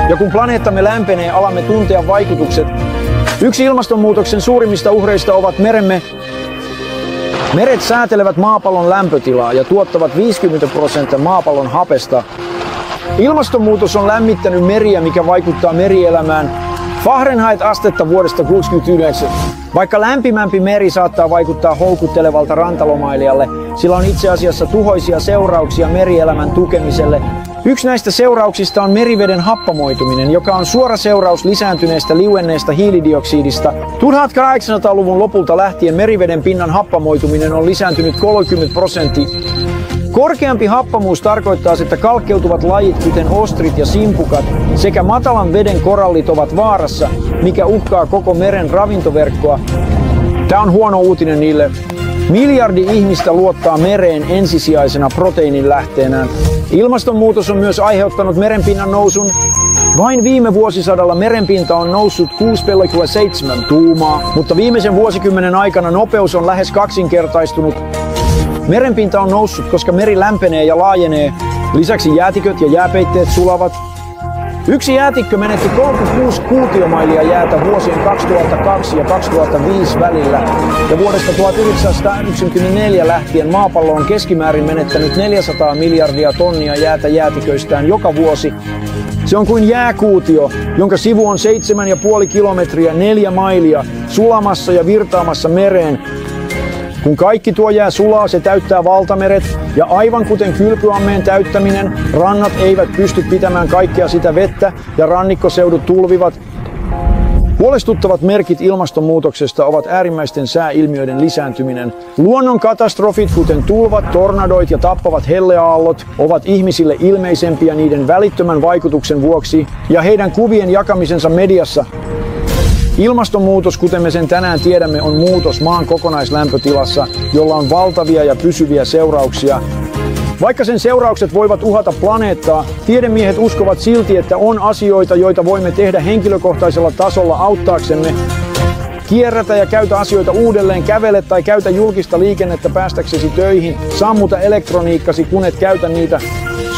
Ja kun planeettamme lämpenee, alamme tuntea vaikutukset. Yksi ilmastonmuutoksen suurimmista uhreista ovat meremme. Meret säätelevät maapallon lämpötilaa ja tuottavat 50% maapallon hapesta. Ilmastonmuutos on lämmittänyt meriä, mikä vaikuttaa merielämään Fahrenheit-astetta vuodesta 1969. Vaikka lämpimämpi meri saattaa vaikuttaa houkuttelevalta rantalomailijalle, sillä on itse asiassa tuhoisia seurauksia merielämän tukemiselle. Yksi näistä seurauksista on meriveden happamoituminen, joka on suora seuraus lisääntyneestä liuenneesta hiilidioksidista. 1800-luvun lopulta lähtien meriveden pinnan happamoituminen on lisääntynyt 30%. Korkeampi happamuus tarkoittaa, että kalkkeutuvat lajit, kuten ostrit ja simpukat, sekä matalan veden korallit ovat vaarassa, mikä uhkaa koko meren ravintoverkkoa. Tämä on huono uutinen niille. Miljardi ihmistä luottaa mereen ensisijaisena proteiinin lähteenään. Ilmastonmuutos on myös aiheuttanut merenpinnan nousun. Vain viime vuosisadalla merenpinta on noussut 6,7 tuumaa, mutta viimeisen vuosikymmenen aikana nopeus on lähes kaksinkertaistunut. Merenpinta on noussut, koska meri lämpenee ja laajenee. Lisäksi jäätiköt ja jääpeitteet sulavat. Yksi jäätikkö menetti 36 kuutiomailia jäätä vuosien 2002 ja 2005 välillä. Ja vuodesta 1994 lähtien maapallo on keskimäärin menettänyt 400 miljardia tonnia jäätä jäätiköistään joka vuosi. Se on kuin jääkuutio, jonka sivu on 7,5 kilometriä 4 mailia sulamassa ja virtaamassa mereen. Kun kaikki tuo jää sulaa, se täyttää valtameret, ja aivan kuten kylpyammeen täyttäminen, rannat eivät pysty pitämään kaikkea sitä vettä, ja rannikkoseudut tulvivat. Huolestuttavat merkit ilmastonmuutoksesta ovat äärimmäisten sääilmiöiden lisääntyminen. Luonnon katastrofit, kuten tulvat, tornadoit ja tappavat helleaallot, ovat ihmisille ilmeisempiä niiden välittömän vaikutuksen vuoksi ja heidän kuvien jakamisensa mediassa. Ilmastonmuutos, kuten me sen tänään tiedämme, on muutos maan kokonaislämpötilassa, jolla on valtavia ja pysyviä seurauksia. Vaikka sen seuraukset voivat uhata planeettaa, tiedemiehet uskovat silti, että on asioita, joita voimme tehdä henkilökohtaisella tasolla auttaaksemme. Kierrätä ja käytä asioita uudelleen, kävele tai käytä julkista liikennettä päästäksesi töihin, sammuta elektroniikkasi, kun et käytä niitä.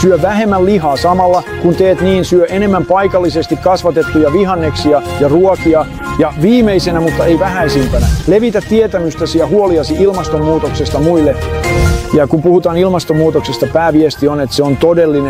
Syö vähemmän lihaa samalla, kun teet niin, syö enemmän paikallisesti kasvatettuja vihanneksia ja ruokia. Ja viimeisenä, mutta ei vähäisimpänä, levitä tietämystäsi ja huoliasi ilmastonmuutoksesta muille. Ja kun puhutaan ilmastonmuutoksesta, pääviesti on, että se on todellinen.